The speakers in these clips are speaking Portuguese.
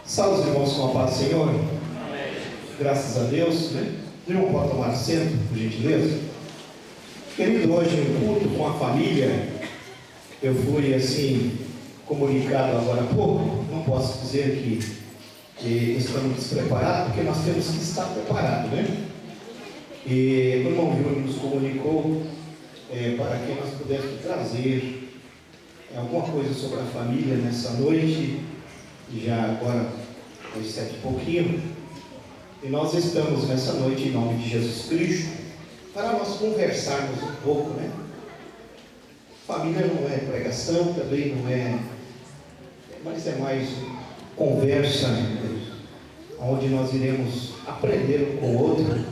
Salve os irmãos com a paz do Senhor. Amém. Graças a Deus, né? O irmão pode tomar assento, por gentileza. Querido, hoje no culto com a família, eu fui assim, comunicado agora há pouco. Não posso dizer que estamos despreparados, porque nós temos que estar preparados, né? E o irmão Júnior nos comunicou para que nós pudéssemos trazer alguma coisa sobre a família nessa noite. Já agora, às 7 e pouquinho, e nós estamos nessa noite em nome de Jesus Cristo para nós conversarmos um pouco, né? Família não é pregação, também não é, mas é mais conversa, onde nós iremos aprender um com o outro,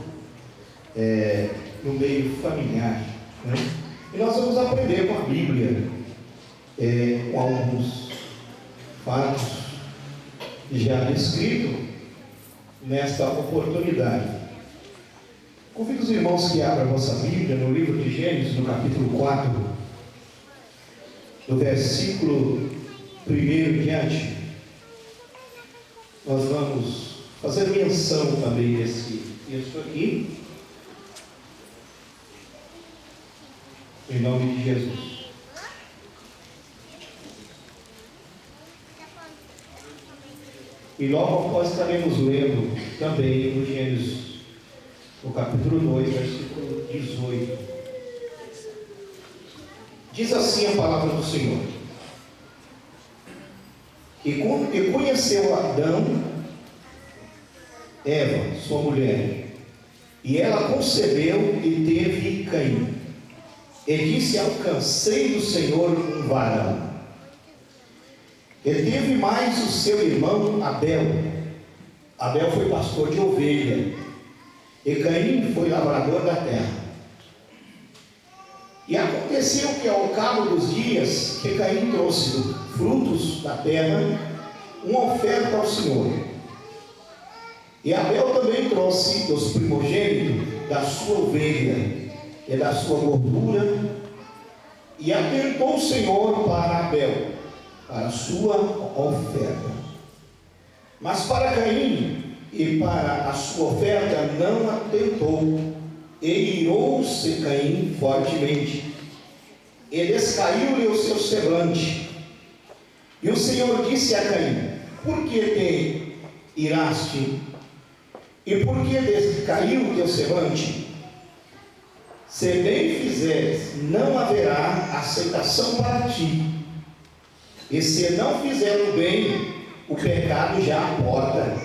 no meio familiar, né? E nós vamos aprender com a Bíblia, com alguns fatos já descrito nesta oportunidade. Convido os irmãos que abram a vossa Bíblia no livro de Gênesis, no capítulo 4, do versículo 1 em diante. Nós vamos fazer menção também desse texto aqui, em nome de Jesus. E logo após estaremos lendo também no Gênesis, no capítulo 2, versículo 18. Diz assim a palavra do Senhor: E conheceu Adão Eva, sua mulher, e ela concebeu e teve Caim. E disse: Alcancei do Senhor um varão. E teve mais o seu irmão Abel. Abel foi pastor de ovelha, e Caim foi lavrador da terra. E aconteceu que ao cabo dos dias, que Caim trouxe frutos da terra, uma oferta ao Senhor. E Abel também trouxe dos primogênitos da sua ovelha e da sua gordura, e atentou o Senhor para Abel, para a sua oferta. Mas para Caim e para a sua oferta não atentou, e irou-se Caim fortemente, e descaiu-lhe o seu semblante. E o Senhor disse a Caim: Por que te iraste? E por que descaiu o teu semblante? Se bem fizeres, não haverá aceitação para ti. E se não fizer o bem, o pecado já aporta,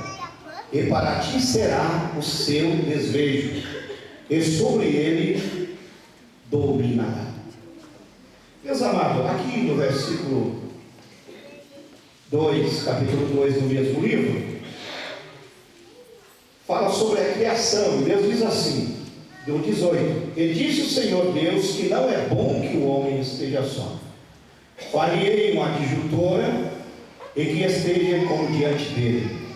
e para ti será o seu desejo, e sobre ele dominará. Meus amados, aqui no versículo 2, capítulo 2 do mesmo livro, fala sobre a criação. Deus diz assim, do 18: E disse o Senhor Deus que não é bom que o homem esteja só. Farei uma adjutora e que esteja como diante dele.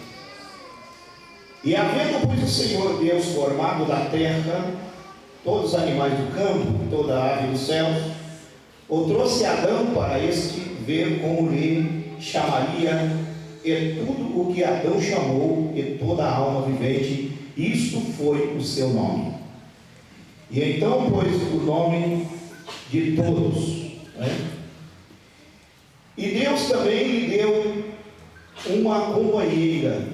E havendo, pois, o Senhor Deus formado da terra todos os animais do campo, toda a ave dos céus, o trouxe Adão para este ver como lhe chamaria, e tudo o que Adão chamou, e toda a alma vivente, isto foi o seu nome. E então pôs o nome de todos, né? E Deus também lhe deu uma companheira,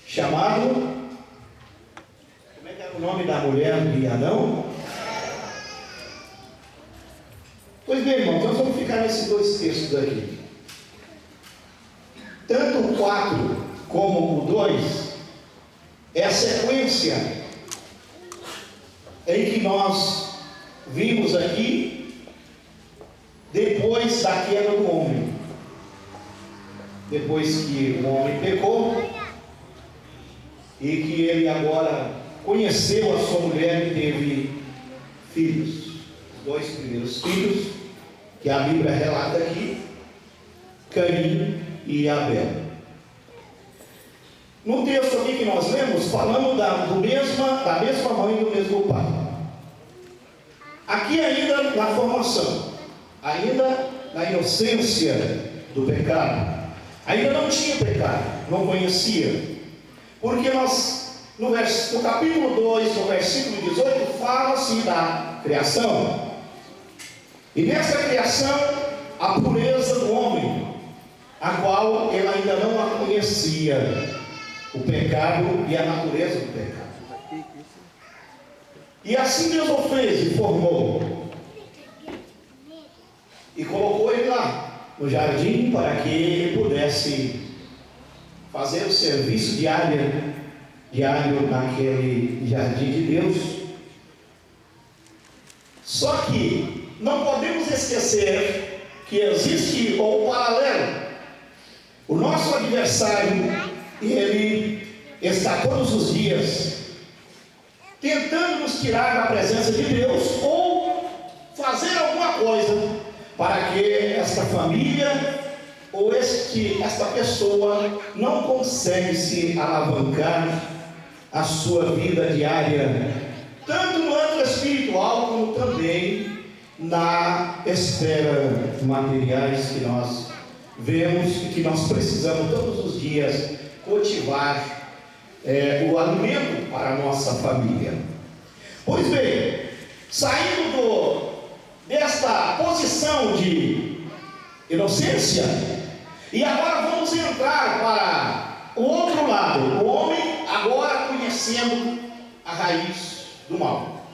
chamada, como é que era o nome da mulher de Adão? Pois bem, irmãos, nós vamos ficar nesses dois textos aqui. Tanto o 4 como o 2 é a sequência em que nós vimos aqui depois da queda do homem. Depois que o homem pecou e que ele agora conheceu a sua mulher e teve filhos. Os dois primeiros filhos que a Bíblia relata aqui, Caim e Abel. No texto aqui que nós lemos, falamos da mesma mãe e do mesmo pai. Aqui ainda na formação, ainda na inocência do pecado, ainda não tinha pecado, não conhecia. Porque no capítulo 2, no versículo 18, fala-se da criação. E nessa criação, a pureza do homem, a qual ele ainda não a conhecia, o pecado e a natureza do pecado. E assim Deus o fez e formou. E colocou ele lá, no jardim, para que ele pudesse fazer o serviço diário naquele jardim de Deus. Só que não podemos esquecer que existe um paralelo. O nosso adversário, ele está todos os dias tentando nos tirar da presença de Deus ou fazer alguma coisa para que esta família ou esta pessoa não consiga se alavancar a sua vida diária, tanto no âmbito espiritual como também na esfera materiais que nós vemos e que nós precisamos todos os dias cultivar o alimento para a nossa família. Pois bem, saindo desta posição de inocência, e agora vamos entrar para o outro lado, o homem agora conhecendo a raiz do mal.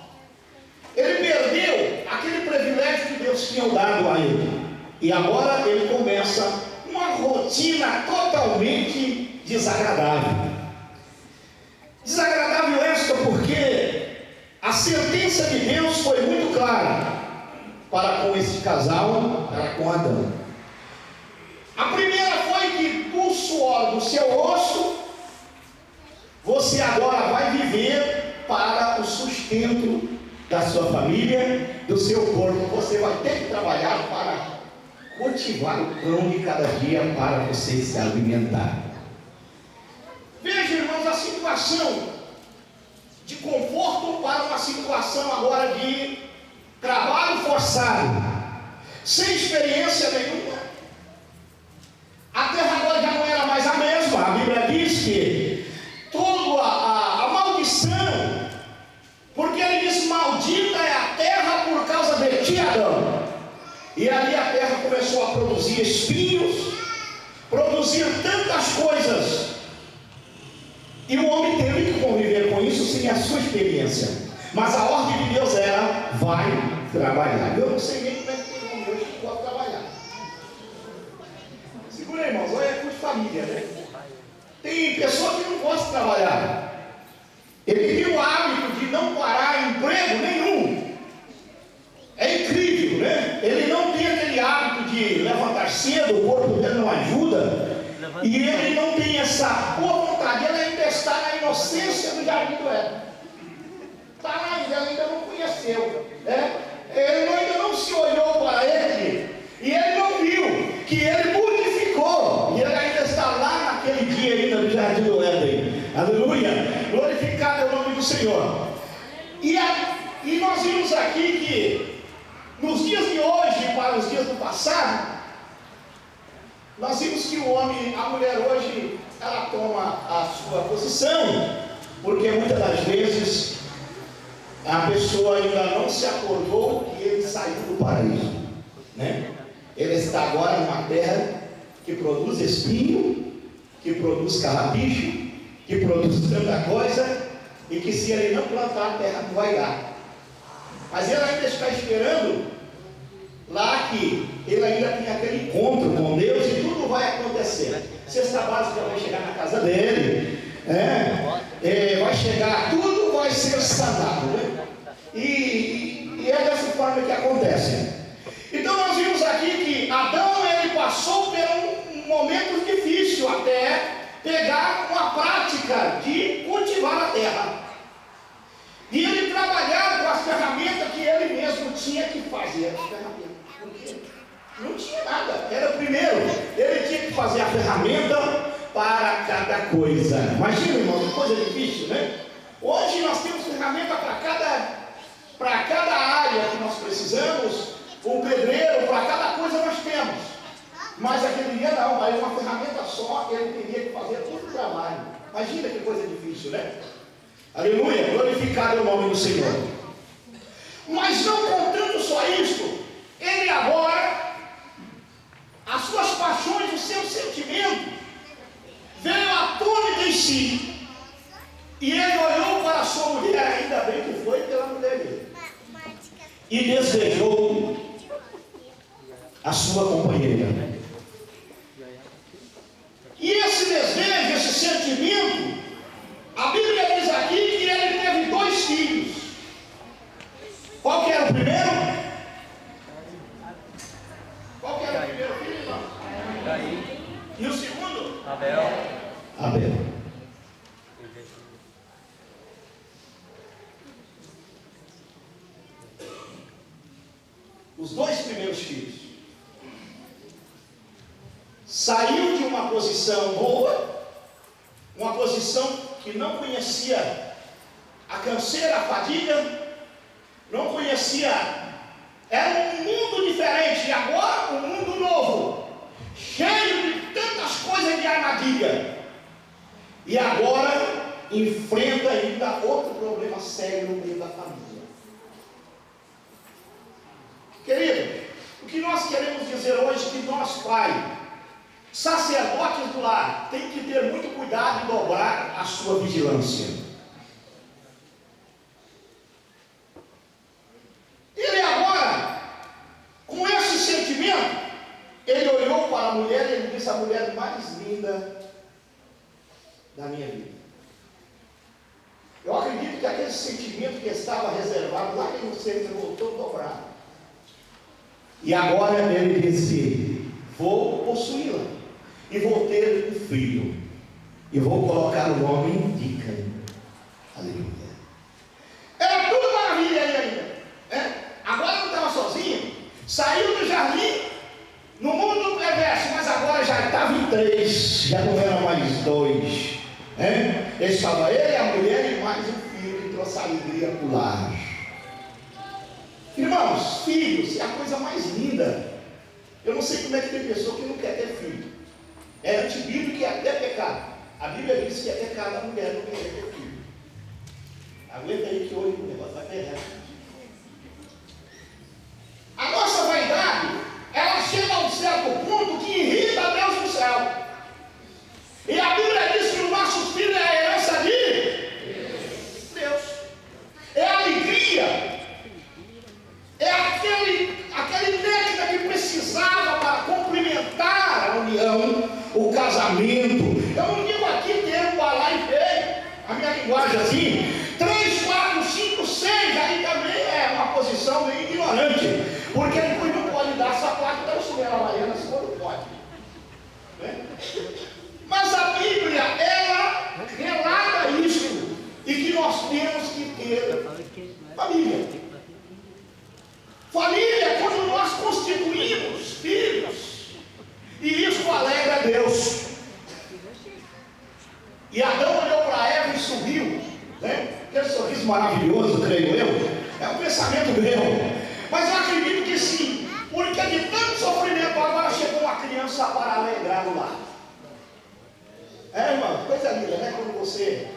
Ele perdeu aquele privilégio que Deus tinha dado a ele, e agora ele começa uma rotina totalmente desagradável. Desagradável esta porque a sentença de Deus foi muito clara para com esse casal, para com Adão. A primeira foi que do suor do seu rosto você agora vai viver para o sustento da sua família, do seu corpo. Você vai ter que trabalhar para cultivar o pão de cada dia para você se alimentar. Veja, irmãos, a situação de conforto para uma situação agora de trabalho forçado, sem experiência nenhuma. A terra agora já não era mais a mesma. A Bíblia diz que toda a maldição, porque ele diz: maldita é a terra por causa de ti, Adão. E ali a terra começou a produzir espinhos, produzir tantas coisas, e o homem teve que conviver com isso sem a sua experiência. Mas a ordem de Deus era: vai trabalhar. Eu não sei nem como é que tem homem hoje que pode trabalhar. Segura aí, irmãos, olha, é de família, né? Tem pessoa que não gosta de trabalhar. Ele tem o hábito de não parar emprego nenhum. É incrível, né? Ele não tem aquele hábito de levantar cedo, o corpo dele não ajuda. E ele não tem essa boa vontade. Ele ainda está na inocência do jardim do Éden. Está lá, ele ainda não conheceu, né? Ele ainda não se olhou para ele, e ele não viu que ele modificou, e ele ainda está lá naquele dia ainda do jardim do Éden. Aleluia, glorificado é o nome do Senhor. E nós vimos aqui que nos dias de hoje para os dias do passado, nós vimos que o homem, a mulher hoje, ela toma a sua posição, porque muitas das vezes a pessoa ainda não se acordou que ele saiu do paraíso, né? Ele está agora numa terra que produz espinho, que produz carrapicho, que produz tanta coisa, e que se ele não plantar, a terra não vai dar. Mas ele ainda está esperando lá que ele ainda tem aquele encontro com Deus e tudo vai acontecer. Cesta básica vai chegar na casa dele, vai chegar, tudo vai ser sanado, né? E é dessa forma que acontece. Então nós vimos aqui que Adão, ele passou por um momento difícil até pegar uma prática de cultivar a terra. E ele trabalhar com as ferramentas que ele mesmo tinha que fazer. As ferramentas. Não tinha nada. Era o primeiro. Ele tinha que fazer a ferramenta para cada coisa. Imagina, irmão, que coisa difícil, né? Hoje nós temos ferramenta para cada área que nós precisamos. Um pedreiro, para cada coisa nós temos. Mas aquele dia não, mas uma ferramenta só, ele teria que fazer todo o trabalho. Imagina que coisa difícil, né? Aleluia, glorificado é o nome do Senhor. Mas não contando só isto, ele agora, as suas paixões, o seu sentimento, veio à tona em si. E ele olhou para a sua mulher, ainda bem que foi pela mulher dele, e desejou a sua companheira. E esse desejo, esse sentimento, a Bíblia diz aqui que ele teve 2 filhos. Qual que era o primeiro? Qual que era o primeiro filho, irmão? E o segundo? Abel. Os 2 primeiros filhos. Saiu de uma posição boa, uma posição que não conhecia a canseira, a fadiga, não conhecia, era um mundo diferente, e agora um mundo novo, cheio de tantas coisas de armadilha, e agora enfrenta ainda outro problema sério no meio da família. Querido, o que nós queremos dizer hoje é que nós, pai, sacerdotes do lar, tem que ter muito cuidado em dobrar a sua vigilância. Ele agora, com esse sentimento, ele olhou para a mulher e ele disse: a mulher mais linda da minha vida. Eu acredito que aquele sentimento que estava reservado lá no centro voltou dobrado. E agora ele disse: vou possuí-la. E vou ter um filho. E vou colocar o nome de Caim. Aleluia. Era tudo maravilha aí ainda. Agora não estava sozinho. Saiu do jardim, no mundo do perverso, mas agora já estava em 3. Já não era mais 2. Estava ele, a mulher e mais um filho que trouxe alegria para o lar. Irmãos, filhos é a coisa mais linda. Eu não sei como é que tem pessoa que não quer ter filho. É antibíblico e até pecado. A Bíblia diz que é pecado a mulher não querer ter filho. Aguenta aí que hoje o negócio vai pegar. A nossa vaidade, ela chega a um certo ponto que irrita a Deus do céu. E a Bíblia diz que o nosso filho é a herança de Deus. É a alegria. É aquele néctar que precisava para complementar a união, o casamento. Eu não digo aqui ter um balai feio, a minha linguagem assim, 3, 4, 5, 6, aí também é uma posição meio ignorante, porque depois não pode dar sapato da chinela havaiana, se não pode. Mas a Bíblia, ela relata isso, e que nós temos que ter família. Família é quando nós constituímos filhos, e isso alegra a Deus. E Adão olhou para Eva e sorriu, aquele sorriso maravilhoso, creio eu, é um pensamento meu, mas eu acredito que sim, porque de tanto sofrimento agora chegou uma criança para alegrar o lar. Irmão, coisa linda, né? Quando você,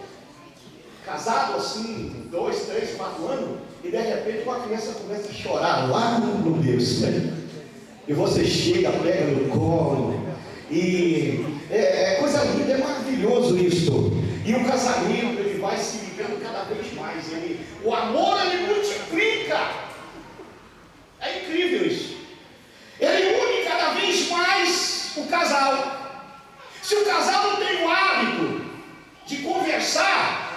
casado assim, 2, 3, 4 anos, e de repente uma criança começa a chorar lá no berço, e você chega, pega no colo, e é coisa linda, é maravilhoso isso. E o casamento, ele vai se ligando cada vez mais, o amor, ele multiplica. É incrível isso. Ele une cada vez mais o casal. Se o casal não tem o hábito de conversar,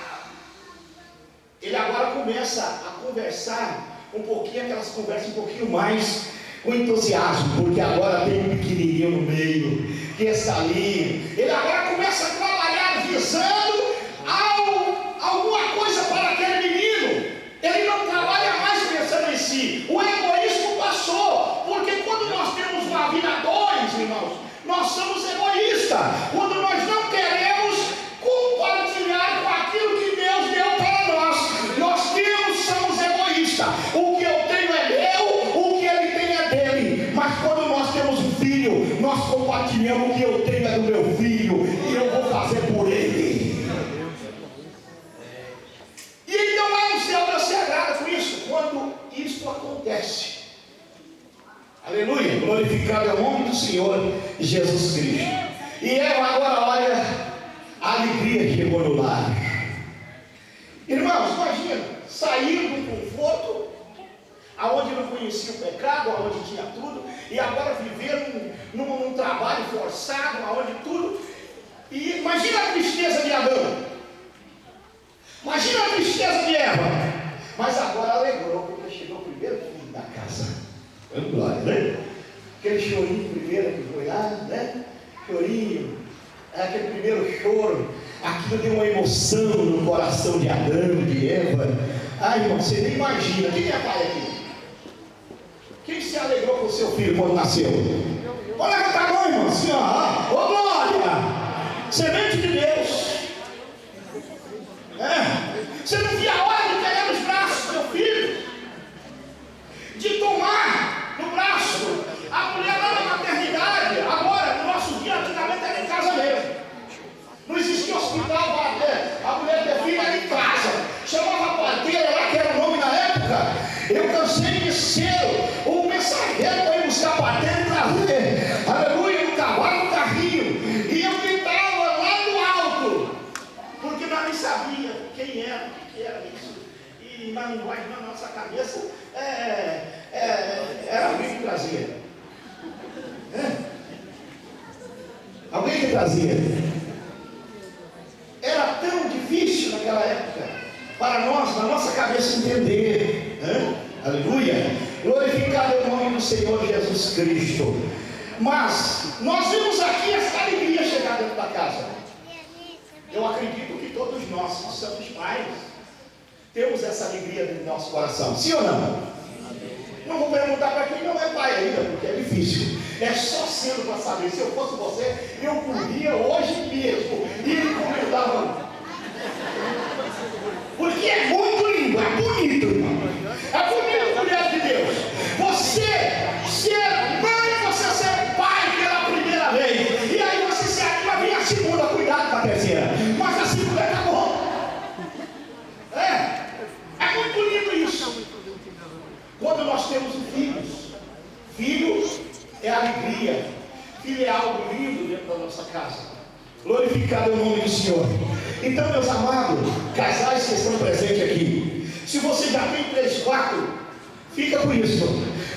ele agora começa a conversar um pouquinho, aquelas conversas um pouquinho mais com entusiasmo, porque agora tem um pequenininho no meio, que está ali. Ele agora começa a trabalhar visando alguma coisa para aquele menino. Ele não trabalha mais pensando em si. O egoísmo passou, porque quando nós temos uma vida a 2, irmãos, nós somos egoístas. Quando nós não queremos compartilhar com aquilo que Deus deu para nós, somos egoístas. O que eu tenho é meu, o que ele tem é dele. Mas quando nós temos um filho, nós Jesus Cristo. E Eva agora, olha, a alegria chegou no lar. Irmãos, imagina, sair do conforto, aonde não conhecia o pecado, aonde tinha tudo, e agora viver num trabalho forçado, aonde tudo. E imagina a tristeza de Adão, imagina a tristeza de Eva, mas agora alegrou, porque chegou o primeiro filho da casa. Glória, né? Aquele chorinho primeiro que foi lá, né? Chorinho, aquele primeiro choro, aquilo deu uma emoção no coração de Adão, de Eva. Ai, irmão, você nem imagina. Quem é pai aqui? Quem se alegrou com o seu filho quando nasceu? Olha que tá bom, irmão, assim, ó. Ô, glória! Semente de Deus. Você não via a hora de pegar nos braços do seu filho, de tomar no braço. A mulher lá na maternidade, agora, no nosso dia, antigamente era em casa mesmo. Não existia hospital para ter. A mulher ter filho era em casa. Chamava a parteira lá, que era o nome na época. Eu cansei de ser o mensageiro para ir buscar a parteira e trazer. Aleluia, no cavalo, no carrinho. E eu gritava lá no alto, porque nós nem sabíamos quem era, o que era isso. E na linguagem da nossa cabeça, era alguém que trazia. Alguém que trazia. Era tão difícil naquela época para nós, na nossa cabeça, entender. Aleluia. Glorificado é o nome do Senhor Jesus Cristo. Mas nós vimos aqui essa alegria chegar dentro da casa. Eu acredito que todos nós que somos pais temos essa alegria dentro do nosso coração. Sim ou não? Não vou perguntar para quem não é pai ainda, porque é difícil. É só cedo para saber. Se eu fosse você, eu comia hoje mesmo. E ele comentava. Porque é muito lindo, é bonito, irmão. É bonito, mulher de Deus. Você ser mãe, você ser pai pela primeira vez. E aí você se anima, vem a segunda, cuidado com a terceira. Mas a segunda acabou. É muito lindo isso. Quando nós temos filhos, filho é alegria, filho é algo lindo dentro da nossa casa. Glorificado é o nome do Senhor. Então, meus amados, casais que estão presentes aqui, se você já tem 3, 4, fica com isso.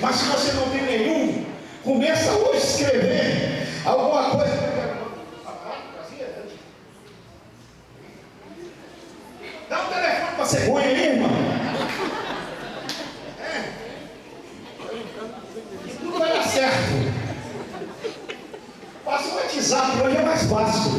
Mas se você não tem nenhum, começa hoje a escrever alguma coisa. Dá um telefone para a cegonha aí, irmão. Tudo vai dar certo. Passa o WhatsApp, hoje é mais fácil.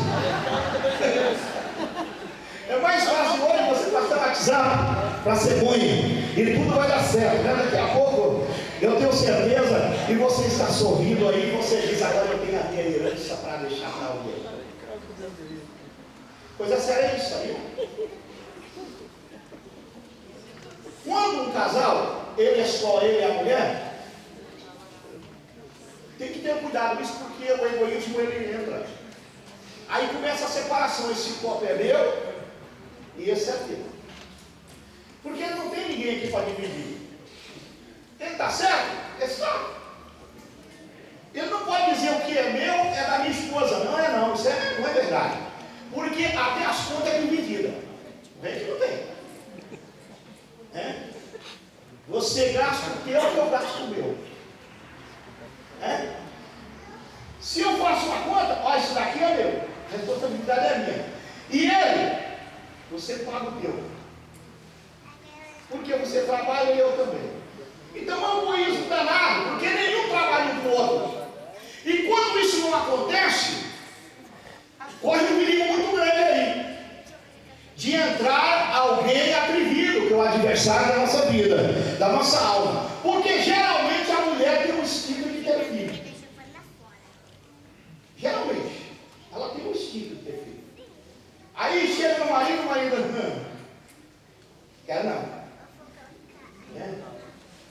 É mais fácil hoje você passar o WhatsApp para a cegonha e tudo vai dar certo. Daqui a pouco, eu tenho certeza, e você está sorrindo aí, você diz, agora eu tenho a minha herança para deixar para alguém. Coisa séria é isso aí. Quando um casal, ele é só ele e a mulher, tem que ter cuidado isso, porque o egoísmo ele entra. Aí começa a separação, esse copo é meu e esse é teu. Porque não tem ninguém aqui para dividir. Ele está certo? Ele está. Ele não pode dizer o que é meu é da minha esposa. Não é não, isso não é verdade. Porque até as contas é dividida. Vem que não tem. Você gasta o teu, eu gasto o meu. Se eu faço uma conta, ó, isso daqui é meu, a responsabilidade é minha. E ele, você paga o teu. Porque você trabalha e eu também. Então é um egoísmo danado, porque nenhum trabalha um para o outro. E quando isso não acontece, corre um perigo muito grande aí de entrar alguém atrevido, que é o adversário da nossa vida, da nossa alma. Porque geralmente a mulher tem um instinto de ter filho. Geralmente, ela tem um instinto de ter filho. Aí chega no marido, o marido não. Quero não.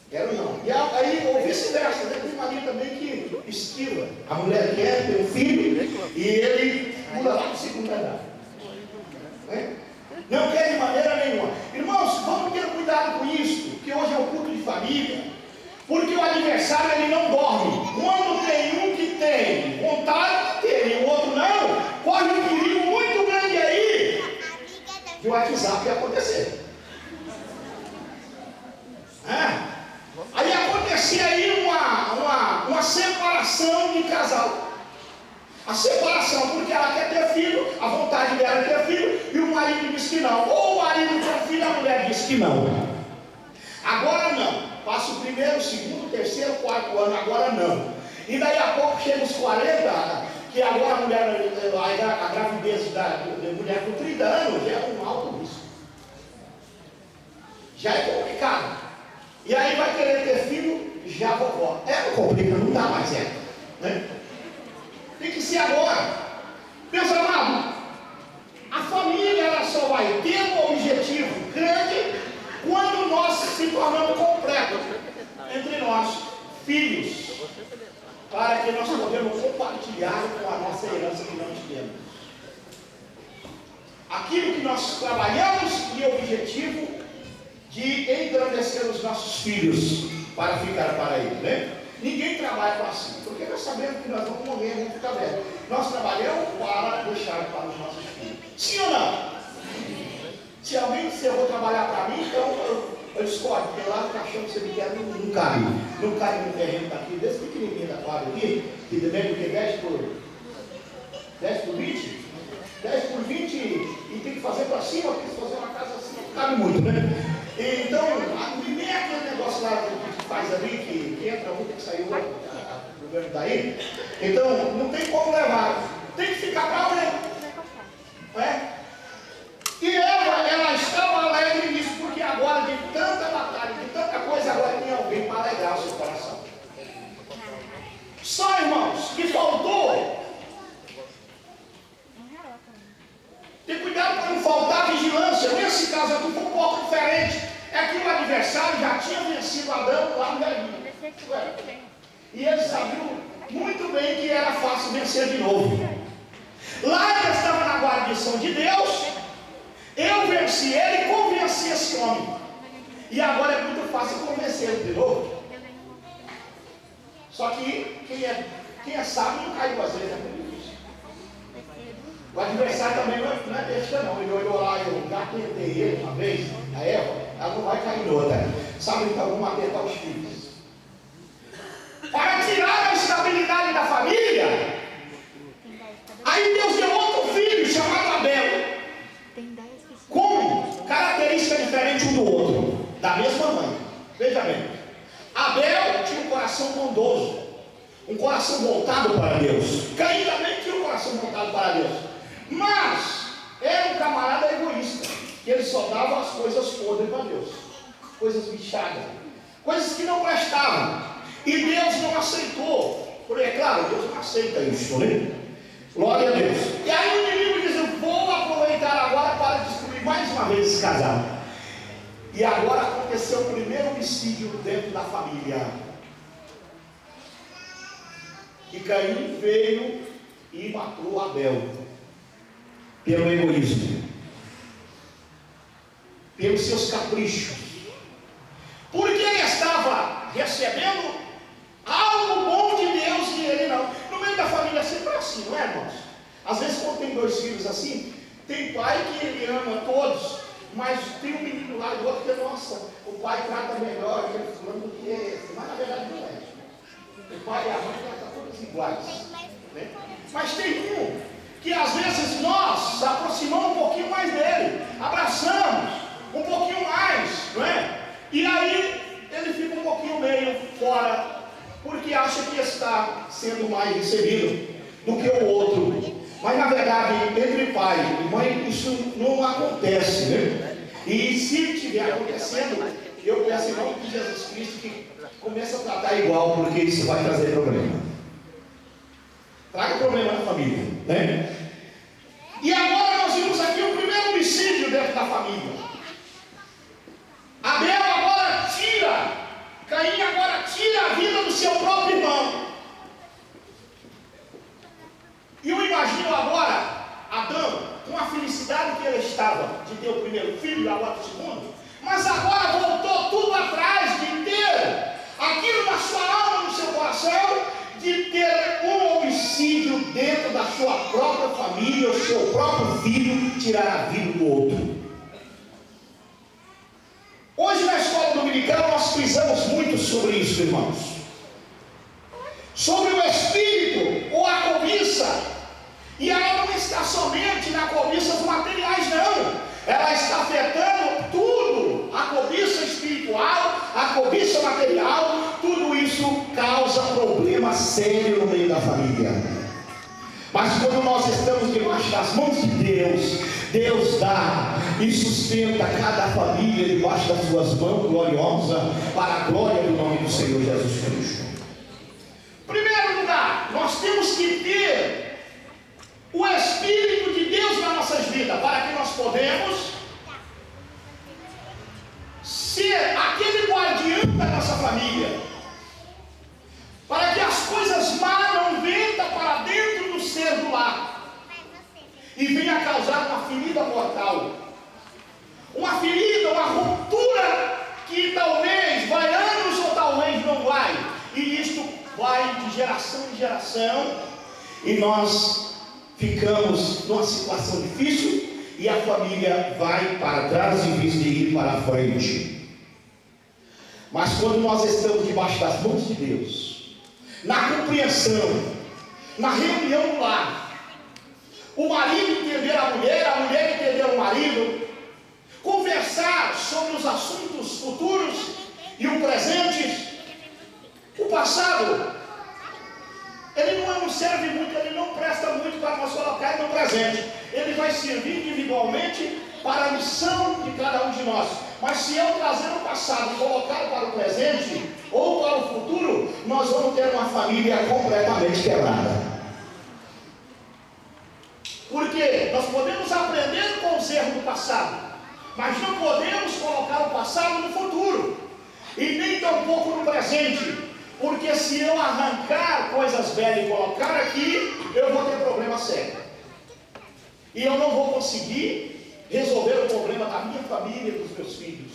Quero não. E aí, ou vice-versa, né? Tem marido também que esquiva. A mulher quer ter um filho e ele pula lá no segundo andar. Não quer de maneira nenhuma. Irmãos, vamos ter cuidado com isso, porque hoje é um culto de família. Porque o adversário ele não dorme. Quando tem um que um tem vontade de ter e o outro não, corre um perigo muito grande aí de o WhatsApp acontecer. Aí acontecia aí uma separação de casal. A separação, porque ela quer ter filho, a vontade dela é ter filho, e o marido diz que não. Ou o marido quer filho, a mulher diz que não. Agora não. Passa o primeiro, segundo, terceiro, quarto ano, agora não. E daí a pouco chega os 40, que agora a mulher, a gravidez da mulher com 30 anos já é um alto risco. Já é complicado. E aí vai querer ter filho, já vovó. Não complica, não dá mais certo. Né? Tem que ser agora. Meus amados, a família ela só vai ter um objetivo grande quando nós se tornamos completos entre nós, filhos, para que nós podemos compartilhar com a nossa herança que nós temos. Aquilo que nós trabalhamos e o objetivo de engrandecer os nossos filhos para ficar para ele, né? Ninguém trabalha para si, porque nós sabemos que nós vamos morrer, vamos ficar velhos. Nós trabalhamos para deixar para os nossos filhos. Sim ou não? Se alguém disser, eu vou trabalhar para mim, então eu discordo, porque lá no caixão que você me quer não cabe. Não cabe no terreno daqui, desse pequenininho da quadra aqui, que depende do que 10 por 20, 10 por 20 e tem que fazer para cima, tem que fazer uma casa assim, não cabe muito, né? Então, nem aquele negócio lá que faz ali, que entra um, tem que sair outro, o governo daí. Então, não tem como levar. Tem que ficar para alguém. E ela estava alegre nisso, porque agora, de tanta batalha, de tanta coisa, agora tem alguém para alegrar o seu coração. Só, irmãos, que faltou. Tem cuidado para não faltar vigilância. Nesse caso aqui foi um pouco diferente. É que o adversário já tinha vencido Adão lá no jardim. E ele sabia muito bem que era fácil vencer de novo. Lá ele estava na guarnição de Deus. Eu venci ele e convenci esse homem. E agora é muito fácil convencê-lo de novo. Só que quem é sábio não cai duas vezes. É muito difícil. O adversário também não é besta não. Ele olhou lá e eu já tentei ele uma vez, a Eva, ela não vai cair em outra. Sabe, então vamos atentar os filhos. Para tirar a estabilidade da família, aí Deus deu outro filho chamado Abel. Com característica diferente um do outro, da mesma mãe. Veja bem, Abel tinha um coração bondoso, um coração voltado para Deus. Caim também tinha um coração voltado para Deus, mas era um camarada egoísta, que ele só dava as coisas podres para Deus, coisas bichadas, coisas que não prestavam, e Deus não aceitou, porque é claro, Deus não aceita isso, né? Glória a Deus. E aí o inimigo diz, eu vou aproveitar agora para destruir mais uma vez esse casal. E agora aconteceu o primeiro homicídio dentro da família. Que Caim veio e matou Abel. Pelo egoísmo. Pelos seus caprichos. Porque ele estava recebendo algo bom de Deus e ele não. No meio da família sempre é assim, não é, irmãos? Às vezes quando tem dois filhos assim, tem pai que ele ama todos, mas tem um menino lá e outro que, nossa, o pai trata melhor aquele fulano do que esse. Mas na verdade não é. O pai e a mãe tratam todos iguais. Né? Mas tem um que às vezes nós aproximamos um pouquinho mais dele, abraçamos um pouquinho mais, não é? E aí ele fica um pouquinho meio fora, porque acha que está sendo mais recebido do que o outro. Mas na verdade, entre pai e mãe, isso não acontece, né? E se estiver acontecendo, eu peço em nome de Jesus Cristo que comece a tratar igual, porque isso vai trazer problema. Traga problema na família, né? E agora nós vimos aqui o primeiro homicídio dentro da família. Abel agora Caim agora tira a vida do seu próprio irmão. E eu imagino agora Adão com a felicidade que ele estava de ter o primeiro filho e agora o segundo, mas agora voltou tudo atrás de ter aquilo na sua alma, no seu coração, de ter um homicídio dentro da sua própria família, o seu próprio filho tirar a vida do outro. Hoje na escola dominical nós frisamos muito sobre isso, irmãos. Sobre o espírito ou a cobiça. E ela não está somente na cobiça dos materiais, não. Ela está afetando tudo. A cobiça espiritual, a cobiça material, tudo isso causa problema sério no meio da família. Mas quando nós estamos debaixo das mãos de Deus, Deus dá e sustenta cada família debaixo das suas mãos gloriosas, para a glória do nome do Senhor Jesus Cristo. Em primeiro lugar, nós temos que ter o Espírito de Deus nas nossas vidas, para que nós podemos ser aquele guardião da nossa família, para que as coisas más não venham para dentro do ser do lar e venha causar uma ferida mortal, uma ferida, uma ruptura que talvez vai anos ou talvez não vai, e isto vai de geração em geração, e nós ficamos numa situação difícil e a família vai para trás em vez de ir para a frente. Mas quando nós estamos debaixo das mãos de Deus, na compreensão, na reunião do lar, o marido entender a mulher entender o marido, conversar sobre os assuntos futuros e o presente, o passado, ele não serve muito, ele não presta muito para nós colocar no presente. Ele vai servir individualmente para a missão de cada um de nós. Mas se eu trazer o passado e colocar para o presente ou para o futuro, nós vamos ter uma família completamente quebrada. Porque nós podemos aprender com os erros do passado, mas não podemos colocar o passado no futuro, e nem tampouco no presente. Porque se eu arrancar coisas velhas e colocar aqui, eu vou ter problema sério. E eu não vou conseguir resolver o problema da minha família e dos meus filhos.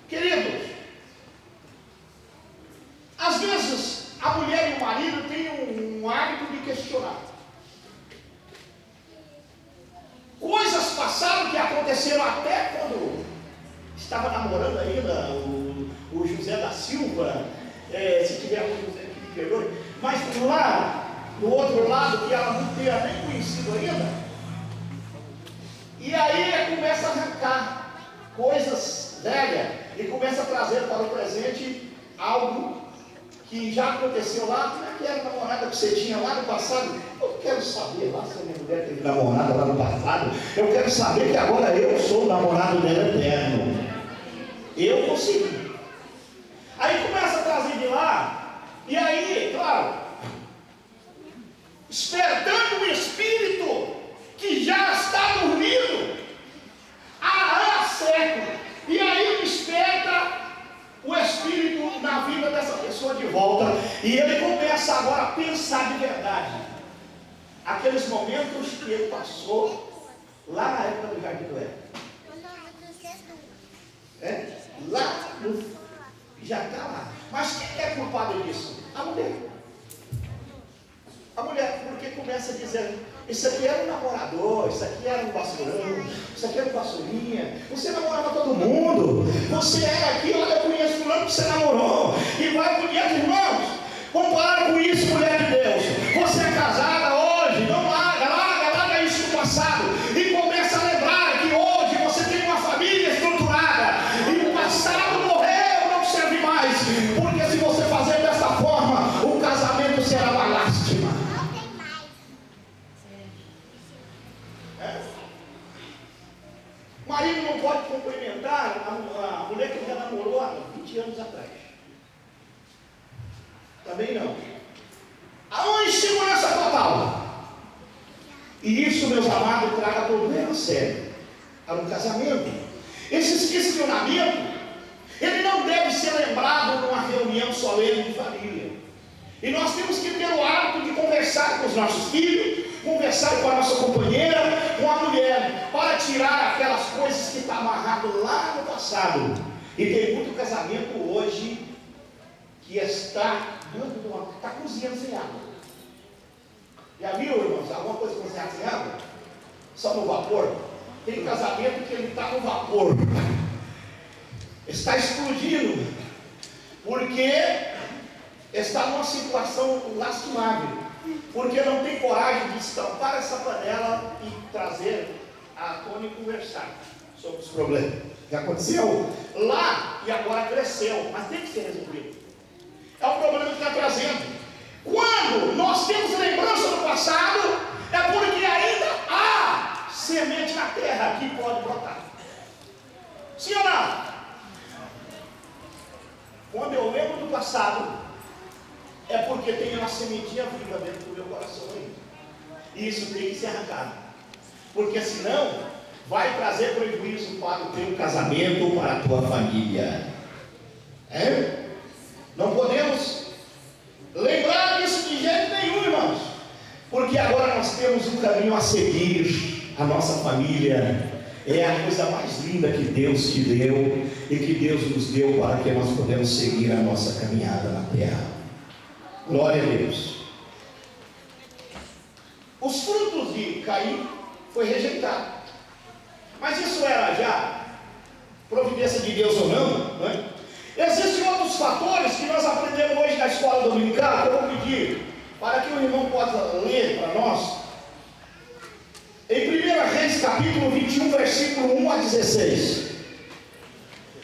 Queridos, às vezes a mulher e o marido têm um hábito de questionar coisas passadas que aconteceram até quando estava namorando ainda o José da Silva, se tiver algum José que me perdoe, mas lá, no outro lado, que ela não tinha nem conhecido ainda, e aí começa a arrancar coisas velhas, e começa a trazer para o presente algo que já aconteceu lá. Como é que era a namorada que você tinha lá no passado? Eu quero saber lá se a minha mulher teve namorada lá no passado, eu quero saber que agora eu sou o namorado dela eterno. Eu consegui. Aí começa a trazer de lá, e aí, claro, despertando o espírito que já está dormindo há séculos, e aí desperta o espírito na vida dessa pessoa de volta, e ele começa agora a pensar de verdade aqueles momentos que ele passou lá na época do Jardim do Éden. Lá no já está lá. Mas quem é culpado disso? A mulher. A mulher, porque começa a dizer: isso aqui era um namorador, isso aqui era um vassourão, isso aqui era um vassourinha, você namorava todo mundo, você era aqui, olha, eu conheço fulano que você namorou, e vai por diante, irmãos. Comparado com isso, mulher de Deus, você é casada hoje, não larga isso do passado, e começa a lembrar que hoje você tem uma família estruturada, e o passado morreu, não serve mais, porque se você fazer dessa forma, o casamento será uma lástima. O marido não pode cumprimentar a mulher que já namorou há 20 anos atrás. Também não. Há uma insegurança total. E isso, meus amados, traga problema sério para um casamento. Esse questionamento, ele não deve ser lembrado numa reunião solene de família. E nós temos que ter o hábito de conversar com os nossos filhos, conversar com a nossa companheira, com a mulher, para tirar aquelas coisas que estão amarradas lá no passado. E tem muito casamento hoje que está cozinhando sem água. Já viu, irmãos, alguma coisa cozinhada sem água? Só no vapor? Tem casamento que ele está no vapor, está explodindo, porque está numa situação lastimável, porque não tem coragem de estampar essa panela e trazer à tona e conversar sobre os problemas que aconteceu lá e agora cresceu, mas tem que ser resolvido. É o problema que está trazendo. Quando nós temos lembrança do passado, é porque ainda há semente na terra que pode brotar. Sim ou não? Quando eu lembro do passado, é porque tem uma sementinha viva dentro do meu coração ainda. E isso tem que ser arrancado, porque senão vai trazer prejuízo para o teu casamento ou para a tua família. Não podemos lembrar disso de jeito nenhum, irmãos, porque agora nós temos um caminho a seguir. A nossa família é a coisa mais linda que Deus te deu e que Deus nos deu para que nós podemos seguir a nossa caminhada na terra. Glória a Deus. Os frutos de Caim foi rejeitado, mas isso era já providência de Deus ou não, não é? Existem outros fatores que nós aprendemos hoje na escola dominical, que eu vou pedir para que o irmão possa ler para nós. Em 1 Reis capítulo 21, versículo 1 a 16.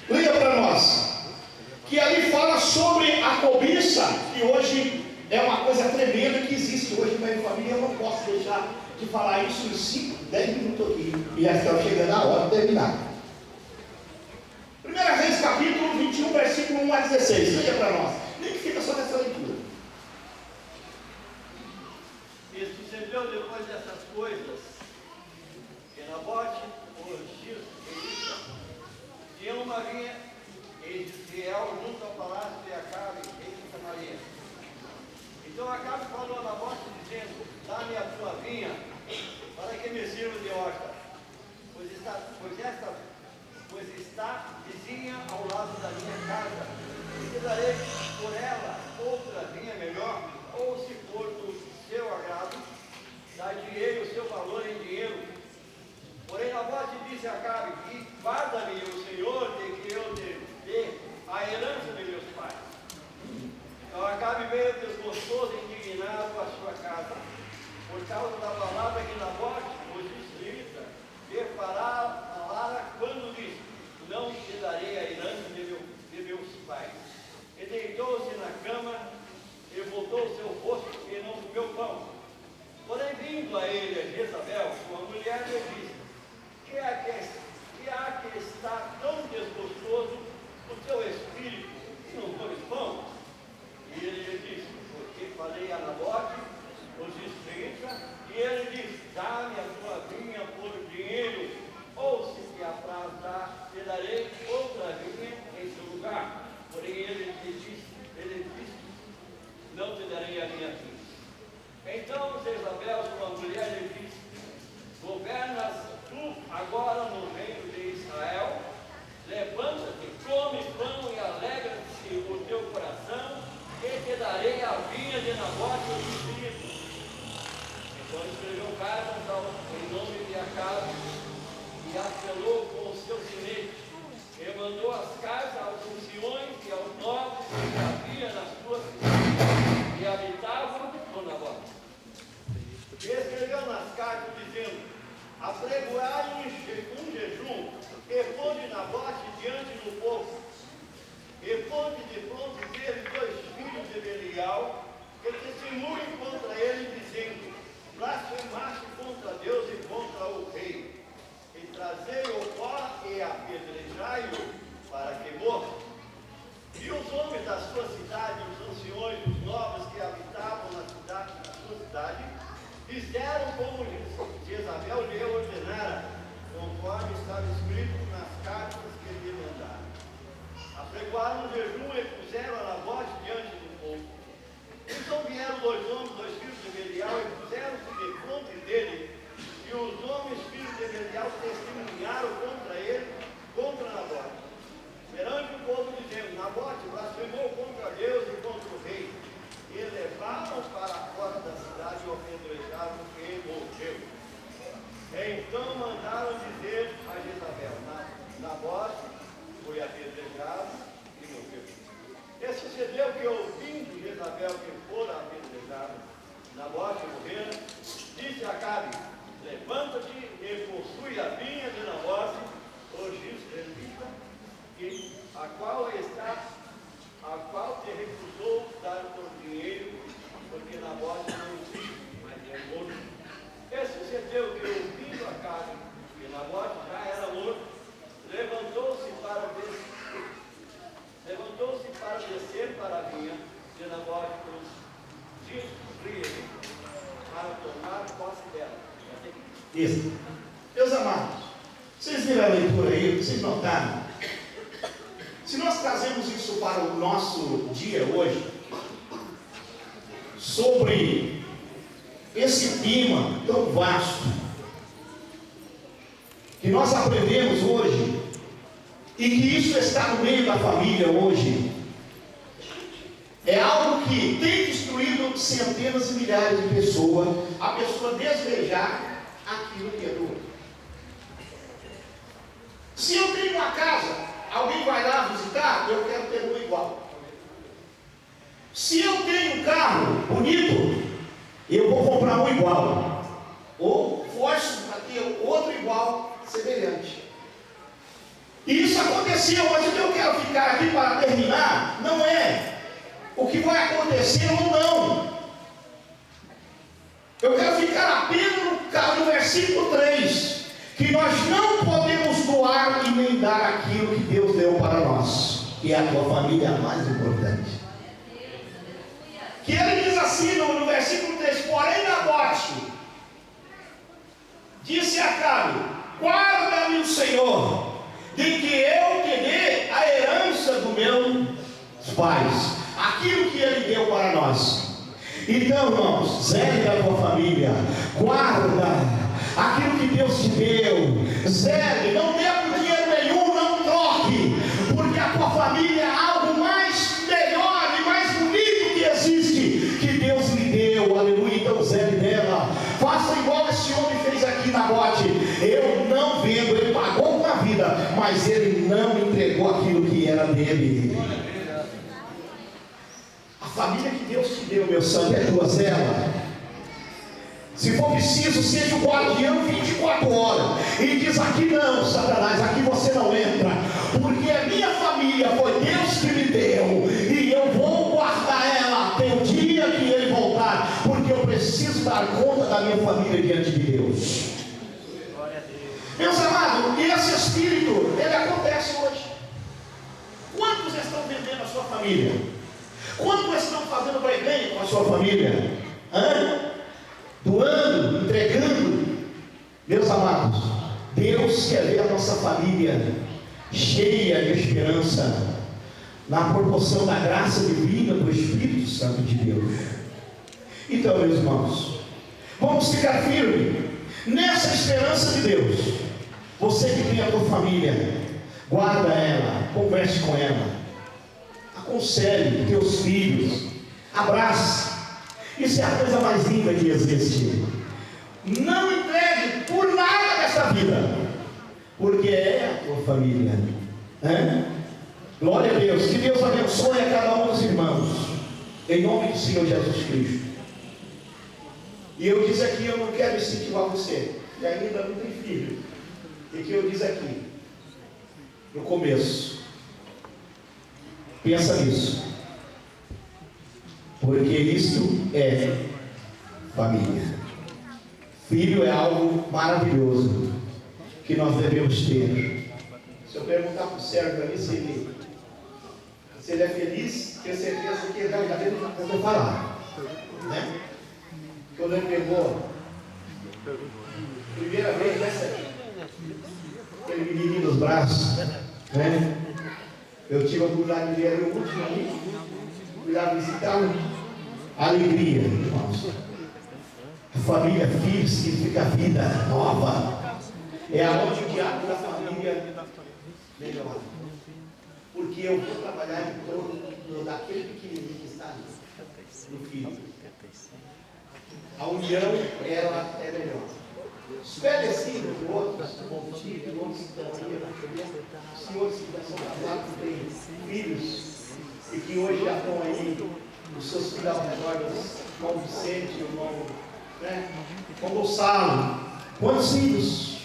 Leia para nós, que ali fala sobre a cobiça, que hoje é uma coisa tremenda que existe hoje na minha família. Eu não posso deixar de falar isso em 5, 10 minutos aqui, e já está chegando a hora de terminar. 1 Reis capítulo 21, versículo 1 a 16. Leia para nós, nem que fica só nessa leitura. E sucedeu depois dessas coisas, que Nabote, o Jezreelita, tinha uma vinha em Israel junto ao palácio de Acabe, rei de Samaria. Então Acabe falou a Nabote dizendo: dá-me a tua vinha, para que me sirva de horta, pois está vizinha ao lado da minha casa, e te darei por ela outra vinha melhor, ou se for do seu agrado, dar-te-ei o seu valor em dinheiro. Porém Nabote disse a Acabe: guarda-me o Senhor de que eu te dê a herança de meus pais. Então Acabe veio desgostoso e indignado à sua casa, por causa da palavra que Nabote, o jezreelita, lhe falara quando disse: não te darei a herança de meus pais. E deitou-se na cama e voltou o seu rosto e não comeu pão. Porém, vindo a ele Jezabel, sua mulher, lhe disse: que há que está tão desgostoso o teu espírito e não comes pão? E ele lhe disse: porque falei a Nabote, o jezreelita, e ele disse: dá-me a tua vinha por dinheiro, ou se te apraz dar, te darei outra vinha em seu lugar. Porém ele disse: não te darei a minha vinha. Então Jezabel, sua mulher, lhe disse: governas tu agora no reino de Israel? Levanta-te, come pão e alegra-te o teu coração, e te darei a vinha de Nabote o jezreelita. Então escreveu cartas em nome de Acabe e acelou com o seu sinete, e mandou as cartas aos anciões e aos nobres que havia nas suas cidades e habitavam com Nabote. E escreveu nas cartas dizendo: apregoai um jejum, e ponde Nabote diante do povo, e ponde de fronte dele 2 filhos de Belial, que testemunhem contra ele, dizendo: blasfemaste contra Deus e contra o rei, e trazei-o fora e apedrejai-o para que morra. E os homens da sua cidade, os anciões, os nobres que habitavam na sua cidade, fizeram como Jezabel lhe ordenara, conforme estava escrito nas cartas que lhe mandaram. Apregoaram o jejum e puseram a Nabote diante do povo. Então vieram 2 homens, 2 filhos de Belial, e puseram-se de fronte dele, e os homens, filhos de Belial, testemunharam contra ele, contra Nabote, perante o povo, dizendo: Nabote blasfemou contra Deus e Nabote foi apedrejado e morreu. E sucedeu que, ouvindo Jezabel que fora apedrejado, Nabote morreu, disse a Acabe: levanta-te e possui a vinha de Nabote, o jezreelita, a qual te recusou dar por dinheiro, porque Nabote não existe, mas é morto. E sucedeu que, ouvindo Acabe que Nabote já era morto, levantou-se para descer para a vinha de Nabote com os jezreelitas, para tomar posse dela. Isso. Meus amados, vocês viram a leitura aí? Vocês notaram? Se nós trazemos isso para o nosso dia hoje, sobre esse tema tão vasto, que nós aprendemos hoje, e que isso está no meio da família hoje, é algo que tem destruído centenas e milhares de pessoas, a pessoa desejar aquilo que é do outro. Se eu tenho uma casa, alguém vai lá visitar, eu quero ter uma igual. Se eu tenho um carro bonito, eu vou comprar um igual, ou forço para ter outro igual, semelhante. E isso aconteceu, mas o que eu quero ficar aqui para terminar, não é o que vai acontecer ou não. Eu quero ficar apenas no versículo 3, que nós não podemos doar e nem dar aquilo que Deus deu para nós, que é a tua família a mais importante. Que ele diz assim no versículo 3, porém Nabote disse a Acabe: guarda-me o Senhor, de que eu te dê a herança dos meus pais, aquilo que ele deu para nós. Então, irmãos, zele da tua família, guarda aquilo que Deus te deu, zele, não dê por dinheiro nenhum, não troque, porque a tua família é algo mais melhor e mais bonito que existe, que Deus lhe deu, aleluia. Então zele dela, faça igual esse homem fez aqui na Nabote. Eu não vendo, ele pagou com a vida, mas ele não entregou aquilo que era dele. A família que Deus te deu, meu santo, é tua, zela. Se for preciso, seja o guardião 24 horas. E diz aqui: não, Satanás, aqui você não entra, porque a minha família foi Deus que me deu, e eu vou guardar ela até o dia que ele voltar, porque eu preciso dar conta da minha família diante de Deus. Meus amados, e esse espírito, ele acontece hoje. Quantos estão vendendo a sua família? Quantos estão fazendo barganha com a sua família? Doando, entregando. Meus amados, Deus quer ver a nossa família cheia de esperança, na proporção da graça divina do Espírito Santo de Deus. Então, meus irmãos, vamos ficar firmes nessa esperança de Deus. Você que tem a tua família, guarda ela, converse com ela, aconselhe teus filhos, abrace. Isso é a coisa mais linda que existe. Não entregue por nada dessa vida, porque é a tua família. Glória a Deus. Que Deus abençoe a cada um dos irmãos, em nome do Senhor Jesus Cristo. E eu disse aqui, eu não quero incentivar você que ainda não tem filho, e que eu disse aqui no começo, pensa nisso, porque isso é família. Filho é algo maravilhoso que nós devemos ter. Se eu perguntar para o Sérgio ali se ele é feliz, tenho certeza que ele vai falar, né? Quando ele pegou primeira vez, aquele menino nos braços, né? Eu tive a oportunidade de ler o último ali, fui lá visitá-lo. Alegria, irmãos. Família, filhos, significa vida nova. É aonde o diabo da família melhora. Porque eu vou trabalhar em torno daquele pequenininho que está ali, no filho. A união, ela é melhor. Esclarecido de outros, outros que senhores que já são casados, que têm filhos, e que hoje já estão aí, os seus filhos ao redor, o irmão Vicente, o irmão, né? O Gonçalo. Quantos filhos?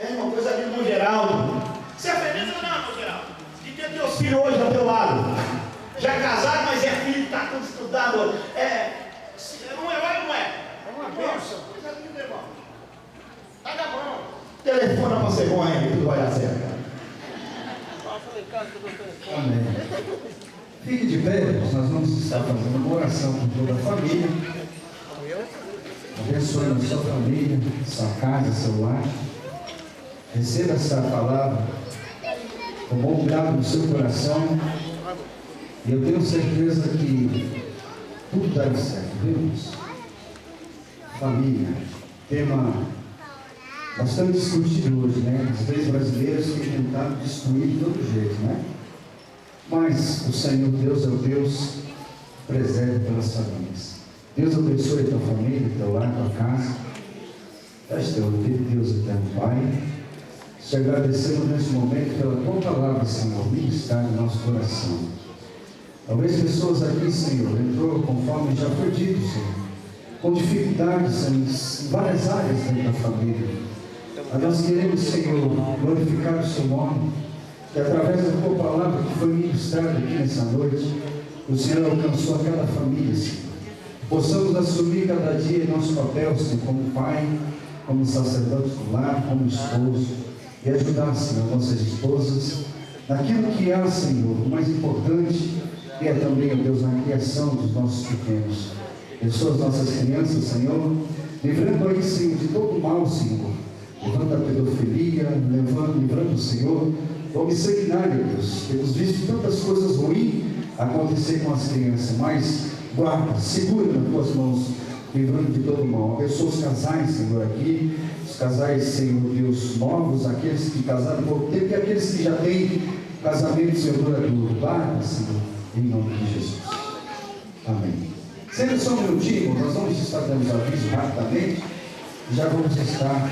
Uma coisa ali no Geraldo. Você é feliz ou não, irmão Geraldo? De ter teus filhos hoje ao teu lado. Já casado, mas é filho, está tudo estudado. Um herói ou não é? É uma bênção. Coisa linda, irmão. Tá na mão. Telefona para cegonha e tudo vai dar certo. Amém. Fique de pé, nós vamos estar fazendo uma oração por toda a família. Abençoe a sua família, sua casa, seu lar. Receba essa palavra com bom grado no seu coração. E eu tenho certeza que tudo dará certo, viu? Família, tema bastante discutido hoje, né? Às vezes brasileiros têm tentado destruir de todo jeito, né? Mas o Senhor Deus é o Deus que preserva pelas famílias. Deus abençoe a tua família, teu lar, tua casa. Este é o Deus eterno Pai. Te agradecemos nesse momento pela tua palavra, Senhor, ministrar no nosso coração. Talvez pessoas aqui, Senhor, entrou conforme já foi dito, Senhor, com dificuldades em várias áreas dentro da família. Mas nós queremos, Senhor, glorificar o seu nome, que através da tua palavra que foi ministrada aqui nessa noite, o Senhor alcançou a cada família, Senhor. Possamos assumir cada dia nosso papel, Senhor, como pai, como sacerdote do lar, como esposo, e ajudar, Senhor, nossas esposas, naquilo que há, Senhor, o mais importante, que é também, ó Deus, na criação dos nossos pequenos. Abençoa as nossas crianças, Senhor, livrando aí, Senhor, de todo mal, Senhor. Levando a pedofilia, livrando o Senhor do homicídio, Deus. Temos visto tantas coisas ruins acontecer com as crianças, mas guarda, segura nas tuas mãos, livrando de todo mal. Abençoa os casais, Senhor, aqui, os casais, Senhor Deus, novos, aqueles que casaram por pouco tempo e aqueles que já têm casamento, Senhor, duradouro. Guarda, Senhor, em nome de Jesus. Amém. Sendo só um minutinho, nós vamos estar dando aviso rapidamente e já vamos estar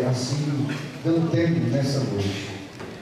assim, dando tempo nessa noite.